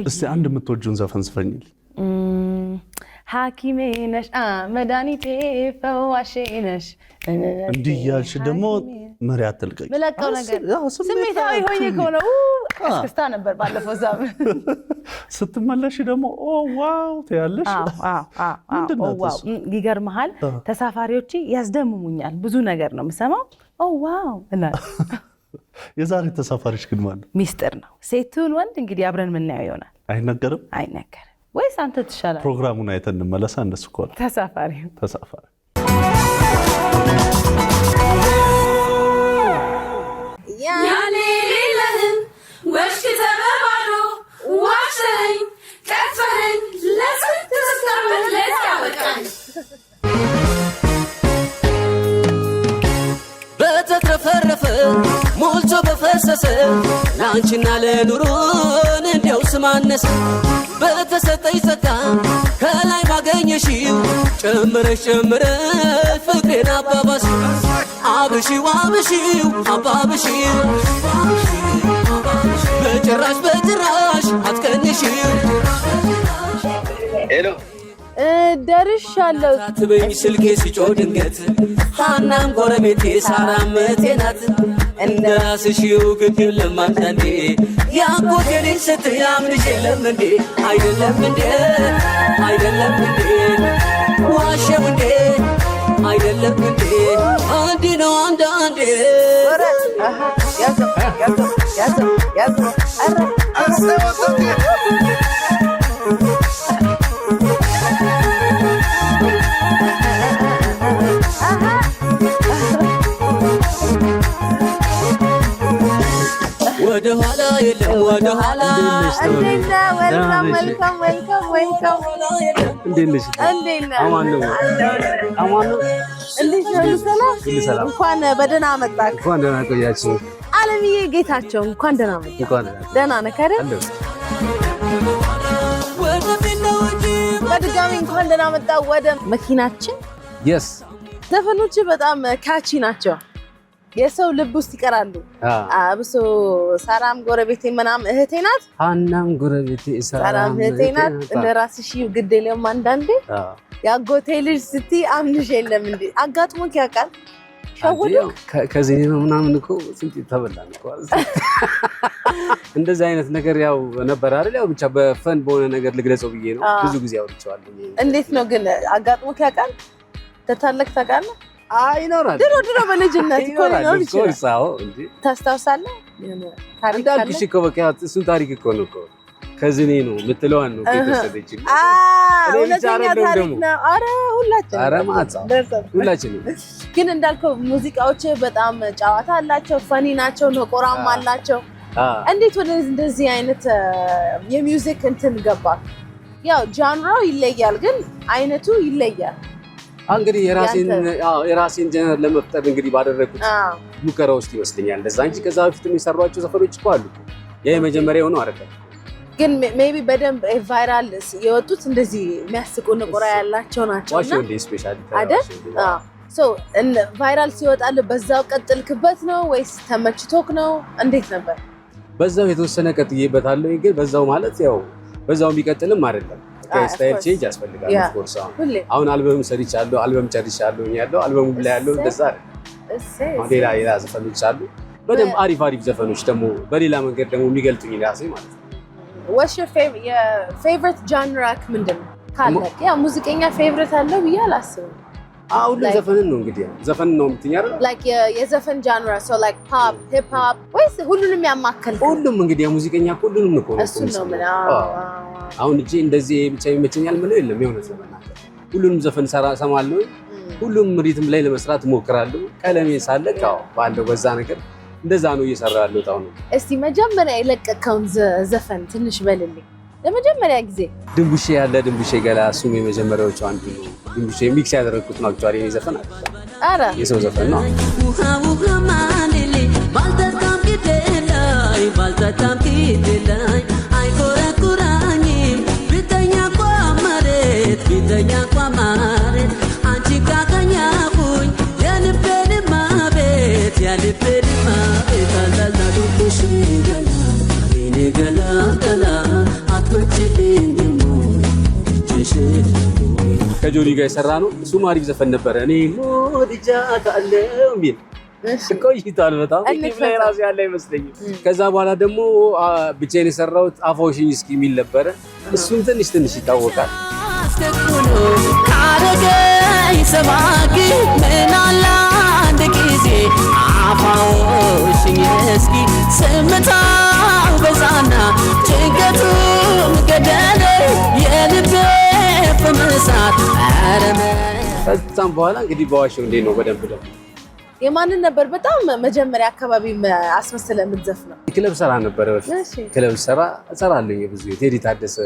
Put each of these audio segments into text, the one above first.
እስቲ አንድ የምትወጂውን ዘፈን ዝፈኝልኝ ሐኪሜ ነሽ መድኃኒቴ ፈዋሼ ነሽ እንዲህ እያልሽ ደግሞ መሪ አትልቀቂ መለቀው ነገር ስሜታዊ ሆኜ ከሆነ አስከስታ ነበር ባለፈው ሳምንት ስትመለሽ ደግሞ ኦ ዋው ትያለሽ ኦ ዋው ይገርምሃል ተሳፋሪዎቼ ያስደምሙኛል ብዙ ነገር ነው የምሰማው ኦ ዋው እና የዛሬ ተሳፋሪሽ ግን ማለት ሚስጥር ነው ሴቱን ወንድ እንግዲህ አብረን ምናየው ይሆናል አይነገርም ወይስ አንተ ትሻላለህ ፕሮግራሙን አይተን እንመለሳ እንደሱ እኮ ተሳፋሪ ያኔ ሌለህን ወሽክ ተበባዶ ዋሽተኸኝ ከፈኸኝ ለስንት ስታመት ለት ያበቃኝ በተትረፈረፈ ሞልቶ በፈሰሰ ላንቺና ለኑሮን እንዲያው ስማነሰ በተሰጠኝ ጸጋ ከላይ ማገኘሽው ጨምረሽ ፍቅሬን አባባሽው አብሽው አባብሽው በጭራሽ አትቀንሽው ሄሎ ደርሻለሁ ትበኝ ስልኬ ሲጮህ ድንገት ሃናም ጎረቤቴ ሳራም እህቴ ናት እንደ ራስሽው ግድ የለም አንዳንዴ ያጎቴ ልጅ ስትይ አምንሽ የለም እንዴ አይደለም እንዴ ዋሸው እንዴ አይደለም እንዴ እንዲህ ነው አንዳንዴ ወደ ኋላ የለም ወደ ኋላ እንዴና ወልካም እንዴልሽ አማን ነው ሰላም እንኳን በደህና መጣህ እንኳን ደህና ቆያችሁ አለምዬ ጌታቸው እንኳን ደህና መጣህ ደህና ነህ አይደል በድጋሚ እንኳን ደህና መጣህ ወደ መኪናችን yes ዘፈኖች በጣም ካቺ ናቸው የሰው ልብ ውስጥ ይቀራሉ አብሶ ሳራም ጎረቤቴ ምናም እህቴ ናት ሃናም ጎረቤቴ ሳራም እህቴ ናት ለራስሽ ግድ የለም አንዳንዴ ያጎቴ ልጅ ስትይ አምንሽ የለም እንዴ አጋጥሞክ ያውቃል ሸውዱ ከዚህ ነው ምናምን እኮ ስንት ተበላን እኮ እንደዚህ አይነት ነገር ያው ነበር አይደል ያው ብቻ በፈን በሆነ ነገር ልግለጸው ብዬ ነው ብዙ ጊዜ አውርቼዋለሁ እንዴት ነው ግን አጋጥሞክ ያውቃል ተታለክ ታውቃለህ አይኖራል ድሮ በልጅነት እኮ ነው ይቆርሳው እንዴ ታስታውሳለህ ታሪክ እንዳልኩሽ እኮ በቃ እሱ ታሪክ እኮ ነው እኮ ከዚህ ነው የምትለዋን ነው ከተሰደችኝ እውነተኛ ታሪክ ነው አረ ሁላችን ግን እንዳልከው ሙዚቃዎች በጣም ጨዋታ አላቸው ፈኒ ናቸው ነቆራም አላቸው እንዴት ወደ እንደዚህ አይነት የሚውዚክ እንትን ገባ ያው ጃንራው ይለያል ግን አይነቱ ይለያል እንግዲህ የራሴን ጀነር ለመፍጠር እንግዲህ ባደረኩት ሙከራዎች ይመስለኛል እንደዛ እንጂ ከዛ በፊትም የሰሯቸው ዘፈኖች እኮ አሉ የመጀመሪያው ነው አይደል ግን ሜቢ በደንብ ቫይራል የወጡት እንደዚህ የሚያስቁ ንቆራ ያላቸው ናቸው ዋሽው እንደ ስፔሻሊ አይደል ሶ ቫይራል ሲወጣል በዛው ቀጥልክበት ነው ወይስ ተመችቶክ ነው እንዴት ነበር በዛው የተወሰነ ቀጥዬበታለሁ ግን በዛው ማለት ያው በዛው የሚቀጥልም አይደለም ስታይል ቼንጅ ያስፈልጋል ኦፍ ኮርስ አሁን አልበም ሰርቻለሁ አልበም ጨርሻለሁ ያለው አልበሙ ላይ ያለው እንደዛ ሌላ ዘፈኖች አሉ በደንብ አሪፍ ዘፈኖች ደግሞ በሌላ መንገድ ደግሞ የሚገልጡኝ ራሴ ማለት ነው what's your favorite genre ምንድነው ካለ ያ ሙዚቀኛ ፌቨሪት አለው ብዬ አላስብም ሁሉም ዘፈንን ነው እንግዲህ ዘፈንን ነው የምትኛው like የዘፈን genre so like pop hip hop ወይስ ሁሉንም ያማከለ ሁሉም እንግዲህ ሙዚቀኛ ሁሉንም ነው እሱ ነው አሁን እጂ እንደዚህ ብቻ ይመቸኛል ማለት የለም የሆነ ዘፈን ሁሉንም ዘፈን ሰማለሁ ሁሉም ሪትም ላይ ለመስራት ሞክራለሁ ቀለሜ ሳለቃው ባለው በዛ ነገር እንደዛ ነው እየሰራለሁ ታው ነው እስቲ መጀመሪያ የለቀቀውን ዘፈን ትንሽ በልልኝ ለመጀመሪያ ጊዜ ድንቡሼ ገላ እሱም የመጀመሪያዎቹ አንዱ ነው ድንቡሼ ሚክስ ያደረኩት ነው አክቹአሊ የኔ ዘፈን አረ የሰው ዘፈን ነው ባልተጣም ኪደላይ አይቆረቁራኝ ቢተኛ ቋማሬት አንቺ ካገኛኩኝ የልቤን ማቤት አላላዱሽ ገላ ከጆኒ ጋር የሰራ ነው። እሱም አሪፍ ዘፈን ነበረ። እኔ ወድጃታለሁ የሚል ቆይቷል በጣም ላይ ራሱ ያለ አይመስለኝም። ከዛ በኋላ ደግሞ ብቻዬን የሰራሁት አፋውሽኝ እስኪ የሚል ነበረ። እሱም ትንሽ ይታወቃል። ካረገኝ ሰማቂ ምን አለ አንድ ጊዜ አፋውሽኝ እስኪ ስምታው በዛና ጭንቀቱ ገደለ የልቤ ፍምሳት አረመ። ከዛም በኋላ እንግዲህ በዋሸው እንዴት ነው በደንብ ደግሞ የማንን ነበር በጣም መጀመሪያ አካባቢ አስመስለ የምትዘፍነው? ክለብ ሰራ ነበር። ክለብ ሰራለሁ ብዙ ቴዲ ታደሰ፣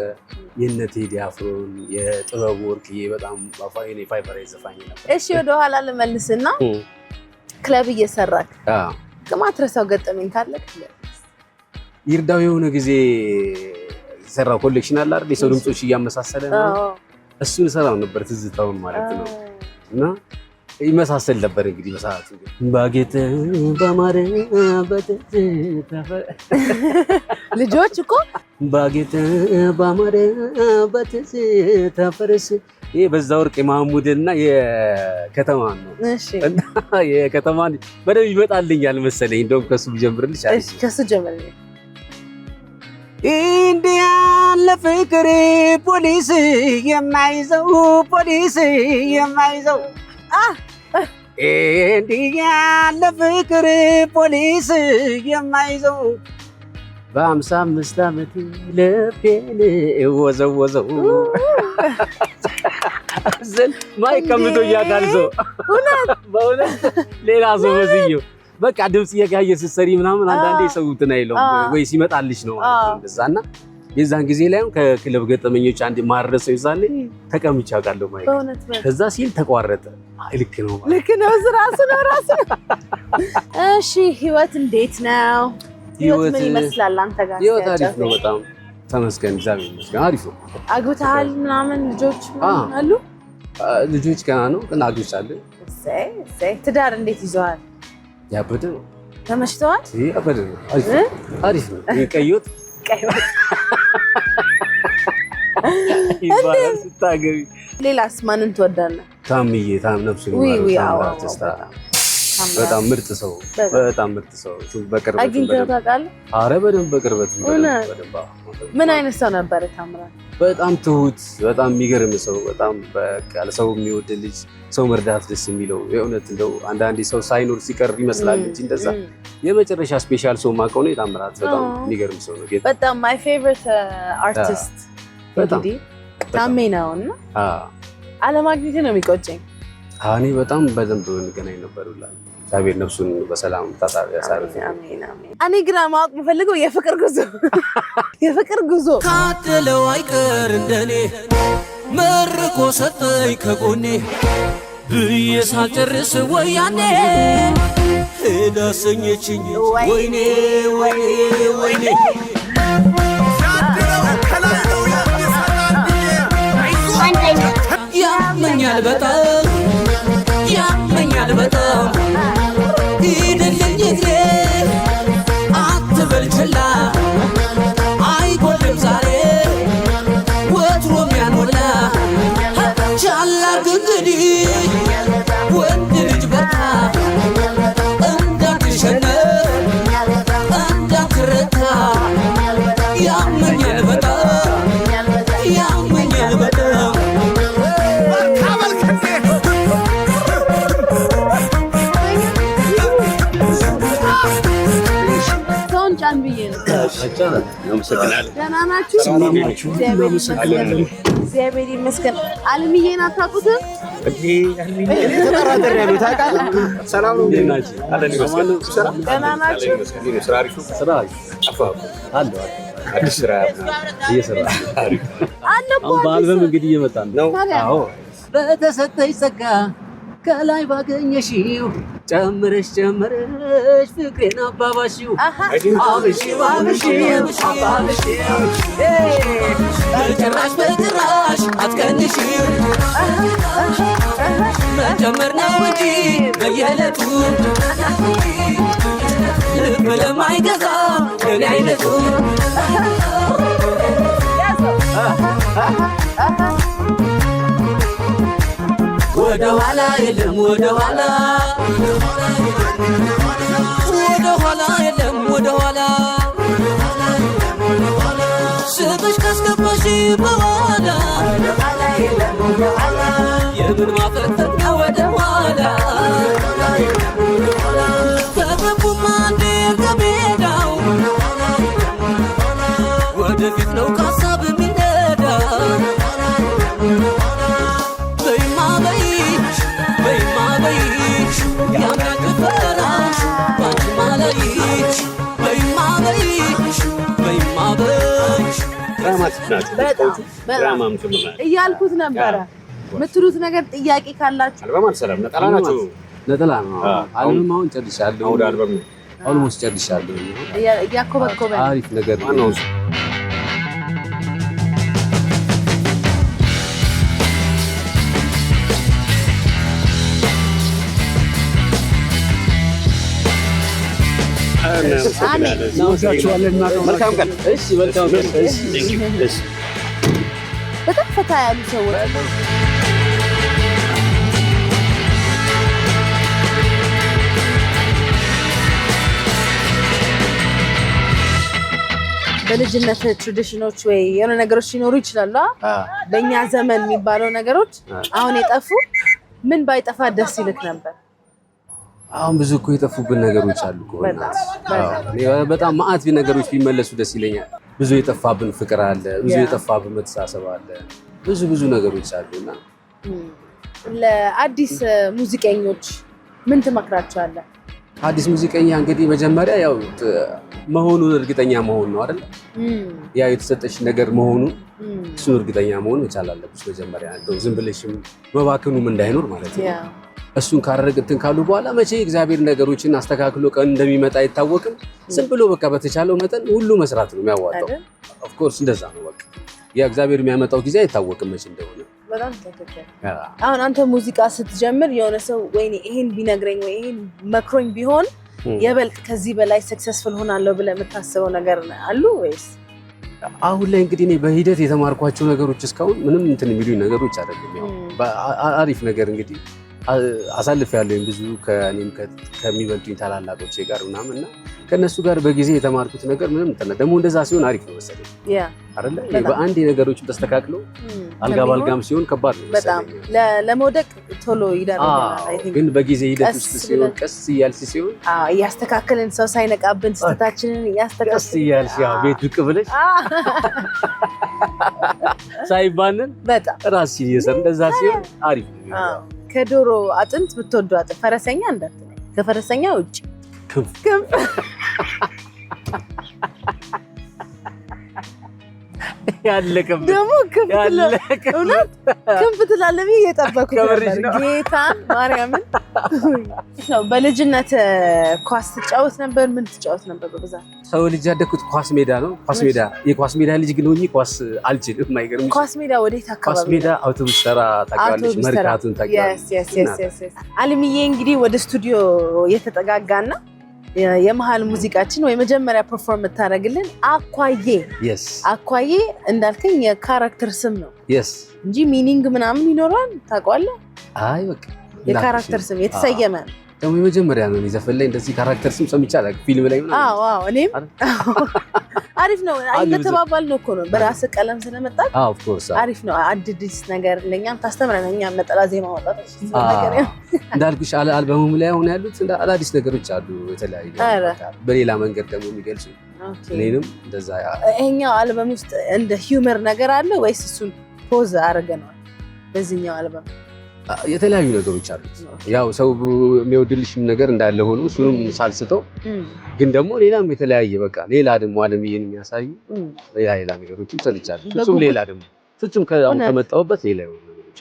የነ ቴዲ አፍሮን፣ የጥበቡ ወርቅዬ በጣም ባፋይኔ ፋይቨራይት ዘፋኝ ነበር። እሺ ወደ ኋላ ልመልስና ክለብ እየሰራክ ከማትረሳው ገጠመኝ ካለ ይርዳው የሆነ ጊዜ ሰራው ኮሌክሽን አለ አይደል? የሰው ድምጾች እያመሳሰለ ነው። እሱን ሰራው ነበር ትዝታውን ማለት ነው እና ይመሳሰል ነበር እንግዲህ በሰዓቱ ባጌት በማረ በትዝታ ልጆች እኮ ባጌት በማረ በትዝታ ፈረስ ይሄ በዛ ወርቅ የማሙድና የከተማን ነው። እሺ እና የከተማን በደንብ ይመጣልኛል መሰለኝ። እንደውም ከሱ ጀምርልሽ አይደል? እሺ ከሱ ጀምርልኝ። እንዲያ ለፍቅር ፖሊስ የማይዘው እንዲያ ለፍቅር ፖሊስ የማይዘው በ55 ዓመት ልቤን ወዘወዘው አዘን ማይከምቶ ያካልሰው በእውነት ሌላ ሰው በዝየው በቃ ድምጽ እየጋየ ስትሰሪ ምናምን አንዳንዴ ሰውትን አይለው ወይ ሲመጣልሽ ነው እንደዛና የዛን ጊዜ ላይም ከክለብ ገጠመኞች አንድ ማረሰው ይዛል ተቀምጫ ጋለው ማለት ከዛ ሲል ተቋረጠ። ልክ ነው ራሱ ነው። እሺ ህይወት እንዴት ነው? ህይወት ምን ይመስላል አንተ ጋር? ህይወት አሪፍ ነው በጣም ተመስገን፣ እግዚአብሔር ይመስገን አሪፍ ነው። አግብተሃል ምናምን ልጆች አሉ? ልጆች ገና ነው ግን አግብቻለሁ። እሰይ ትዳር እንዴት ይዘዋል? ያበደ ነው። ተመችተዋል? ያበደ ነው። አሪፍ ነው። ቀይወት ይባላል ስታገቢ። ሌላስ ማንን ትወዳለህ? ታምዬ ነፍሱ በጣም ምርጥ ሰው በቅርበት አግኝተኸው ታውቃለህ? ኧረ በደንብ በቅርበት። ምን አይነት ሰው ነበር ታምራት? በጣም ትሁት፣ በጣም የሚገርም ሰው፣ በጣም በቃ ሰው የሚወድ ልጅ፣ ሰው መርዳት ደስ የሚለው የእውነት እንደው አንዳንዴ ሰው ሳይኖር ሲቀር ይመስላል እንጂ እንደዛ የመጨረሻ ስፔሻል ሰው ማውቀው ነው ታምራት። በጣም የሚገርም ሰው ነው። በጣም ማይ ፌቨሪት አርቲስት እንግዲህ ታሜ ነው እና አለማግኘት ነው የሚቆጨኝ። እኔ በጣም በደንብ እንገናኝ ነበር ሁላ እግዚአብሔር ነፍሱን በሰላም ታሳቢ ያሳርፍ። እኔ ግራ ማወቅ የምፈልገው የፍቅር ጉዞ ካደለው አይቀር እንደኔ መርቆ ሰጠኝ ከጎኔ ብዬ ሳልጨርስ ወያኔ ሄዳ ሰኘችኝ ወይኔ ያመኛል በጣም ሂድልኝ እግሬ አትበል ችላ አይጎልም ዛሬ ወትሮም ያኖላ ቻላርግ እንግዲህ ወንድ ልጅ በርታ እንዳትሸነፍ እንዳትረታ ያመኛል በጣም ጫን ብዬ ነው። ደህና ናችሁ? እግዚአብሔር ይመስገን። አለምዬን አታውቁትም? ደህና ናችሁ? በአልበም እንግዲህ እየመጣን ነው። በተሰጠኝ ጸጋ ከላይ ባገኘሽው ጨምረሽ ፍቅሬን አባባሽው በጭራሽ አትቀንሽው መጨመር ነው እንጂ በየዕለቱ ልብ ለማይገዛ ለኔ አይነቱ ወደ ኋላ የለም ወደ ኋላ ወደ ኋላ የለም ወደ ኋላ ስምሽ ካስገባሽ በኋላ የምን ማፈጠጥ ነው ወደ ኋላ ተበቁማ እንዴ ከሜዳው ወደፊት ነው ካሳብ የሚነዳ በይማ በይሽ በይማ በይሽ ያምራል ፈራሽ ባንቺማ ላይሽ በይማ በይሽ በይማ በይሽ እያልኩት ነበረ። የምትሉት ነገር ጥያቄ ካላችሁ አልበም አልሰራም። ነጠላ ናቸው። ነጠላ ነው። አልበም አሁን ጨርሻለሁ። አሁን አልበም ነው ኦልሞስት ጨርሻለሁ። እያኮበኮበ አሪፍ ነገር ነው። መልካም ቀን። እሺ መልካም ቀን። እሺ በጣም ፈታ ያሉ ሰዎች በልጅነት ትራዲሽኖች ወይ የሆነ ነገሮች ሲኖሩ ይችላሉ። በእኛ ዘመን የሚባለው ነገሮች አሁን የጠፉ ምን ባይጠፋ ደስ ይልክ ነበር? አሁን ብዙ እኮ የጠፉብን ነገሮች አሉ እኮ በጣም ማአት ነገሮች ቢመለሱ ደስ ይለኛል። ብዙ የጠፋብን ፍቅር አለ፣ ብዙ የጠፋብን መተሳሰብ አለ፣ ብዙ ነገሮች አሉና ለአዲስ ሙዚቀኞች ምን ትመክራቸዋለህ? አዲስ ሙዚቀኛ እንግዲህ መጀመሪያ ያው መሆኑን እርግጠኛ መሆን ነው አይደል? ያ የተሰጠሽ ነገር መሆኑን እሱን እርግጠኛ መሆን መቻል አለብሽ መጀመሪያ። እንደው ዝም ብለሽም መባከኑም እንዳይኖር ማለት ነው። እሱን ካረጋግጥን ካሉ በኋላ መቼ እግዚአብሔር ነገሮችን አስተካክሎ ቀን እንደሚመጣ አይታወቅም። ዝም ብሎ በቃ በተቻለው መጠን ሁሉ መስራት ነው የሚያዋጣው። ኦፍ ኮርስ እንደዛ ነው በቃ። ያ እግዚአብሔር የሚያመጣው ጊዜ አይታወቅም መቼ እንደሆነ። በጣም ተከታታይ አሁን አንተ ሙዚቃ ስትጀምር የሆነ ሰው ወይኔ ይሄን ቢነግረኝ ወይ ይሄን መክሮኝ ቢሆን የበልጥ ከዚህ በላይ ሰክሰስፉል ሆናለሁ ብለህ የምታስበው ነገር አሉ ወይስ? አሁን ላይ እንግዲህ እኔ በሂደት የተማርኳቸው ነገሮች እስካሁን ምንም እንትን የሚሉኝ ነገሮች አይደለም። ያው አሪፍ ነገር እንግዲህ አሳልፌያለሁ ብዙ ከእኔም ከሚበልጡኝ ታላላቆቼ ጋር ምናምን እና ከነሱ ጋር በጊዜ የተማርኩት ነገር ምንም እንትን ደግሞ እንደዛ ሲሆን አሪፍ ነው መሰለኝ አይደለ? በአንድ ነገሮችን ተስተካክለው አልጋ ባልጋም ሲሆን ከባድ ነው በጣም ለመውደቅ ቶሎ ይዳረጋል። አይ ቲንክ ግን በጊዜ ሂደት ውስጥ ሲሆን ቀስ እያልሽ ሲሆን እያስተካከልን ሰው ሳይነቃብን ስህተታችንን እያስተካከልን ቀስ እያልሽ ያው ቤት ብቅ ብለሽ ሳይባንን በጣም ራስሽ እየሰራ እንደዛ ሲሆን አሪፍ ነው። ከዶሮ አጥንት ብትወደው አጥንት ፈረሰኛ እንዳትለኝ፣ ከፈረሰኛ ውጭ ክንፍ ያለከም ደግሞ ክንፍ ትላለህ ብዬ እየጠበኩት ነበር። ጌታን ማርያምን ነው። በልጅነት ኳስ ትጫወት ነበር? ምን ትጫወት ነበር በብዛት? ሰው ልጅ ያደኩት ኳስ ሜዳ ነው። ኳስ ሜዳ የኳስ ሜዳ ልጅ ግን ሆኜ ኳስ አልችልም። የማይገርምሽ ኳስ ሜዳ ወዴት አካባቢ? ኳስ ሜዳ አውቶቡስ ተራ ታውቂዋለሽ? መርካቶን ታውቂዋለሽ? አልምዬ እንግዲህ ወደ ስቱዲዮ እየተጠጋጋና የመሃል ሙዚቃችን ወይ መጀመሪያ ፐርፎርም የምታደርግልን አኳዬ እንዳልከኝ የካራክተር ስም ነው እንጂ ሚኒንግ ምናምን ይኖረዋል ታውቀዋለህ? አይ በቃ የካራክተር ስም የተሰየመ ነው። ደግሞ የመጀመሪያ ነው ዘፈን ላይ እንደዚህ ካራክተር ስም ሰምቼ አላውቅም። ፊልም ላይ ምናምን አዎ እኔም አሪፍ ነው እየተባባልን ነው እኮ ነው በራስህ ቀለም ስለመጣ ኦፍ ኮርስ አሪፍ ነው። አዲስ ነገር ለኛም ታስተምረን እኛም ነጠላ ዜማ ማውጣት ነገር እንዳልኩሽ አልበሙም ላይ አሁን ያሉት አዳዲስ ነገሮች አሉ የተለያዩ በሌላ መንገድ ደግሞ የሚገልጹ እኔንም እንደዛ ይሄኛው አልበም ውስጥ እንደ ሂውመር ነገር አለ ወይስ እሱን ፖዝ አድርገናል? በዚህኛው አልበም የተለያዩ ነገሮች አሉት። ያው ሰው የሚወድልሽም ነገር እንዳለ ሆኖ እሱንም ሳልስተው ግን ደግሞ ሌላም የተለያየ በቃ ሌላ ደግሞ አለምዬን የሚያሳዩ ሌላ ነገሮችም ሰልቻለሁ። ፍጹም ሌላ ደግሞ ፍጹም ከመጣሁበት ሌላ የሆኑ ነገሮች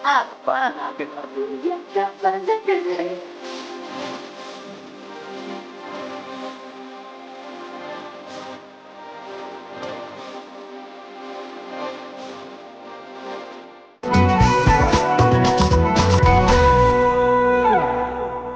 Apa?